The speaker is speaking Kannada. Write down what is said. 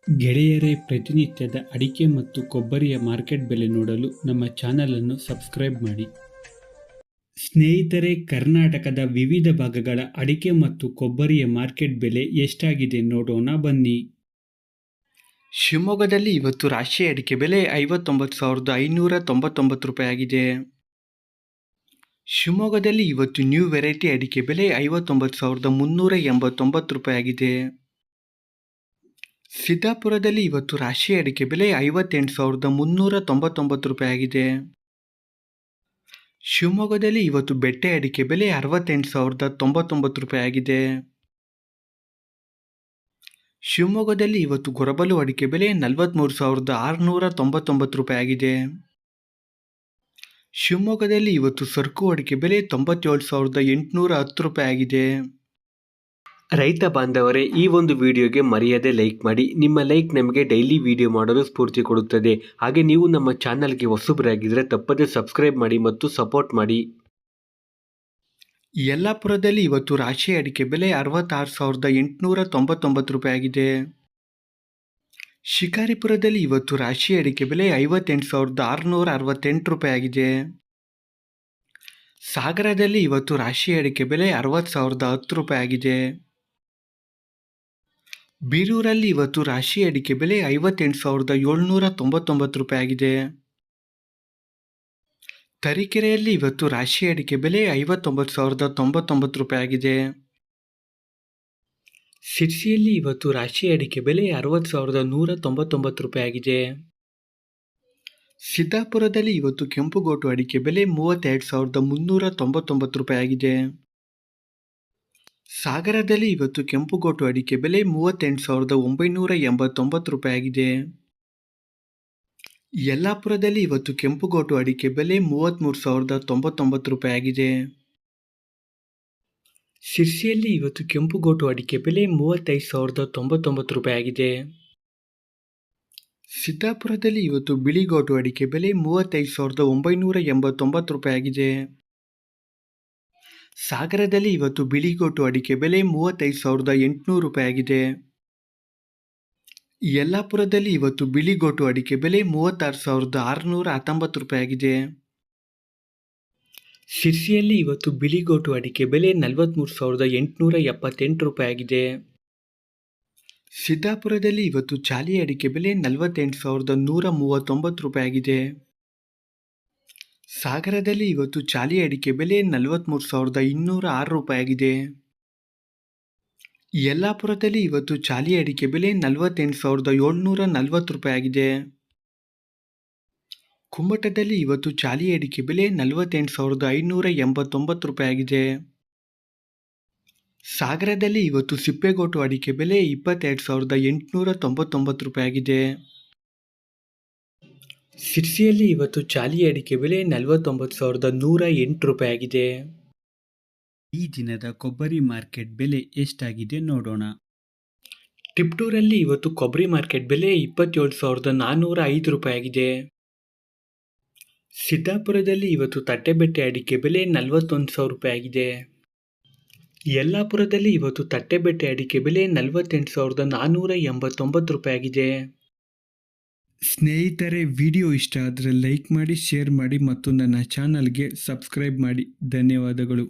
ಗೆಳೆಯರೇ, ಪ್ರತಿನಿತ್ಯದ ಅಡಿಕೆ ಮತ್ತು ಕೊಬ್ಬರಿಯ ಮಾರ್ಕೆಟ್ ಬೆಲೆ ನೋಡಲು ನಮ್ಮ ಚಾನಲನ್ನು ಸಬ್ಸ್ಕ್ರೈಬ್ ಮಾಡಿ. ಸ್ನೇಹಿತರೆ, ಕರ್ನಾಟಕದ ವಿವಿಧ ಭಾಗಗಳ ಅಡಿಕೆ ಮತ್ತು ಕೊಬ್ಬರಿಯ ಮಾರ್ಕೆಟ್ ಬೆಲೆ ಎಷ್ಟಾಗಿದೆ ನೋಡೋಣ ಬನ್ನಿ. ಶಿವಮೊಗ್ಗದಲ್ಲಿ ಇವತ್ತು ರಾಶಿ ಅಡಿಕೆ ಬೆಲೆ 59,599 ರೂಪಾಯಿ ಆಗಿದೆ. ಶಿವಮೊಗ್ಗದಲ್ಲಿ ಇವತ್ತು ನ್ಯೂ ವೆರೈಟಿ ಅಡಿಕೆ ಬೆಲೆ 59,389 ರೂಪಾಯಿ ಆಗಿದೆ. ಸಿದ್ದಾಪುರದಲ್ಲಿ ಇವತ್ತು ರಾಶಿ ಅಡಿಕೆ ಬೆಲೆ 58,399 ರೂಪಾಯಿ ಆಗಿದೆ. ಶಿವಮೊಗ್ಗದಲ್ಲಿ ಇವತ್ತು ಬೆಟ್ಟೆ ಅಡಿಕೆ ಬೆಲೆ 68,099 ರೂಪಾಯಿ ಆಗಿದೆ. ಶಿವಮೊಗ್ಗದಲ್ಲಿ ಇವತ್ತು ಗೊರಬಲು ಅಡಿಕೆ ಬೆಲೆ 43,699 ರೂಪಾಯಿ ಆಗಿದೆ. ಶಿವಮೊಗ್ಗದಲ್ಲಿ ಇವತ್ತು ಸರ್ಕು ಅಡಿಕೆ ಬೆಲೆ 97,810 ರೂಪಾಯಿ ಆಗಿದೆ. ರೈತ ಬಾಂಧವರೇ, ಈ ಒಂದು ವಿಡಿಯೋಗೆ ಮರೆಯದೆ ಲೈಕ್ ಮಾಡಿ. ನಿಮ್ಮ ಲೈಕ್ ನಮಗೆ ಡೈಲಿ ವಿಡಿಯೋ ಮಾಡಲು ಸ್ಫೂರ್ತಿ ಕೊಡುತ್ತದೆ. ಹಾಗೆ ನೀವು ನಮ್ಮ ಚಾನಲ್ಗೆ ಹೊಸಬರಾಗಿದ್ದರೆ ತಪ್ಪದೆ ಸಬ್ಸ್ಕ್ರೈಬ್ ಮಾಡಿ ಮತ್ತು ಸಪೋರ್ಟ್ ಮಾಡಿ. ಯಲ್ಲಾಪುರದಲ್ಲಿ ಇವತ್ತು ರಾಶಿ ಅಡಿಕೆ ಬೆಲೆ 66,899 ರೂಪಾಯಿ ಆಗಿದೆ. ಶಿಕಾರಿಪುರದಲ್ಲಿ ಇವತ್ತು ರಾಶಿ ಅಡಿಕೆ ಬೆಲೆ 58,668 ರೂಪಾಯಿ ಆಗಿದೆ. ಸಾಗರದಲ್ಲಿ ಇವತ್ತು ರಾಶಿ ಅಡಿಕೆ ಬೆಲೆ 60,010 ರೂಪಾಯಿ ಆಗಿದೆ. ಬೀರೂರಲ್ಲಿ ಇವತ್ತು ರಾಶಿ ಅಡಿಕೆ ಬೆಲೆ 58,799 ರೂಪಾಯಿ ಆಗಿದೆ. ತರೀಕೆರೆಯಲ್ಲಿ ಇವತ್ತು ರಾಶಿ ಅಡಿಕೆ ಬೆಲೆ 59,099 ರೂಪಾಯಿ ಆಗಿದೆ. ಸಿರ್ಸಿಯಲ್ಲಿ ಇವತ್ತು ರಾಶಿ ಅಡಿಕೆ ಬೆಲೆ 60,199 ರೂಪಾಯಿ ಆಗಿದೆ. ಸಿದ್ದಾಪುರದಲ್ಲಿ ಇವತ್ತು ಕೆಂಪುಗೋಟು ಅಡಿಕೆ ಬೆಲೆ 32,399 ರೂಪಾಯಿ ಆಗಿದೆ. ಸಾಗರದಲ್ಲಿ ಇವತ್ತು ಕೆಂಪುಗೋಟು ಅಡಿಕೆ ಬೆಲೆ 38,989 ರೂಪಾಯಿ ಆಗಿದೆ. ಯಲ್ಲಾಪುರದಲ್ಲಿ ಇವತ್ತು ಕೆಂಪುಗೋಟು ಅಡಿಕೆ ಬೆಲೆ 33,099 ರೂಪಾಯಿ ಆಗಿದೆ. ಸಿರ್ಸಿಯಲ್ಲಿ ಇವತ್ತು ಕೆಂಪುಗೋಟು ಅಡಿಕೆ ಬೆಲೆ 35,099 ರೂಪಾಯಿ ಆಗಿದೆ. ಸಿದ್ದಾಪುರದಲ್ಲಿ ಇವತ್ತು ಬಿಳಿಗೋಟು ಅಡಿಕೆ ಬೆಲೆ 35,989 ರೂಪಾಯಿ ಆಗಿದೆ. ಸಾಗರದಲ್ಲಿ ಇವತ್ತು ಬಿಳಿಗೋಟು ಅಡಿಕೆ ಬೆಲೆ 35,800 ರೂಪಾಯಿ ಆಗಿದೆ. ಯಲ್ಲಾಪುರದಲ್ಲಿ ಇವತ್ತು ಬಿಳಿಗೋಟು ಅಡಿಕೆ ಬೆಲೆ 36,619 ರೂಪಾಯಿ ಆಗಿದೆ. ಸಿರ್ಸಿಯಲ್ಲಿ ಇವತ್ತು ಬಿಳಿಗೋಟು ಅಡಿಕೆ ಬೆಲೆ 43,878 ರೂಪಾಯಿ ಆಗಿದೆ. ಸಿದ್ದಾಪುರದಲ್ಲಿ ಇವತ್ತು ಚಾಲಿ ಅಡಿಕೆ ಬೆಲೆ 48,139 ರೂಪಾಯಿ ಆಗಿದೆ. ಸಾಗರದಲ್ಲಿ ಇವತ್ತು ಚಾಲಿ ಅಡಿಕೆ ಬೆಲೆ 43,206 ರೂಪಾಯಿ ಆಗಿದೆ. ಯಲ್ಲಾಪುರದಲ್ಲಿ ಇವತ್ತು ಚಾಲಿ ಅಡಿಕೆ ಬೆಲೆ 48,740 ರೂಪಾಯಿ ಆಗಿದೆ. ಕುಮಟದಲ್ಲಿ ಇವತ್ತು ಚಾಲಿ ಅಡಿಕೆ ಬೆಲೆ 48,589 ರೂಪಾಯಿ ಆಗಿದೆ. ಸಾಗರದಲ್ಲಿ ಇವತ್ತು ಸಿಪ್ಪೆಗೋಟು ಅಡಿಕೆ ಬೆಲೆ 22,899 ರೂಪಾಯಿ ಆಗಿದೆ. ಸಿರ್ಸಿಯಲ್ಲಿ ಇವತ್ತು ಚಾಲಿ ಅಡಿಕೆ ಬೆಲೆ 49,108 ರೂಪಾಯಿ ಆಗಿದೆ. ಈ ದಿನದ ಕೊಬ್ಬರಿ ಮಾರ್ಕೆಟ್ ಬೆಲೆ ಎಷ್ಟಾಗಿದೆ ನೋಡೋಣ. ತಿಪ್ಟೂರಲ್ಲಿ ಇವತ್ತು ಕೊಬ್ಬರಿ ಮಾರ್ಕೆಟ್ ಬೆಲೆ 27,405 ರೂಪಾಯಿ ಆಗಿದೆ. ಸಿದ್ದಾಪುರದಲ್ಲಿ ಇವತ್ತು ತಟ್ಟೆಬೆಟ್ಟೆ ಅಡಿಕೆ ಬೆಲೆ 41,000 ರೂಪಾಯಿ ಆಗಿದೆ. ಯಲ್ಲಾಪುರದಲ್ಲಿ ಇವತ್ತು ತಟ್ಟೆಬೆಟ್ಟೆ ಅಡಿಕೆ ಬೆಲೆ 48,489 ರೂಪಾಯಿ ಆಗಿದೆ. ಸ್ನೇಹಿತರೆ, ವಿಡಿಯೋ ಇಷ್ಟ ಆದರೆ ಲೈಕ್ ಮಾಡಿ, ಶೇರ್ ಮಾಡಿ ಮತ್ತು ನನ್ನ ಚಾನಲ್ಗೆ ಸಬ್ಸ್ಕ್ರೈಬ್ ಮಾಡಿ. ಧನ್ಯವಾದಗಳು.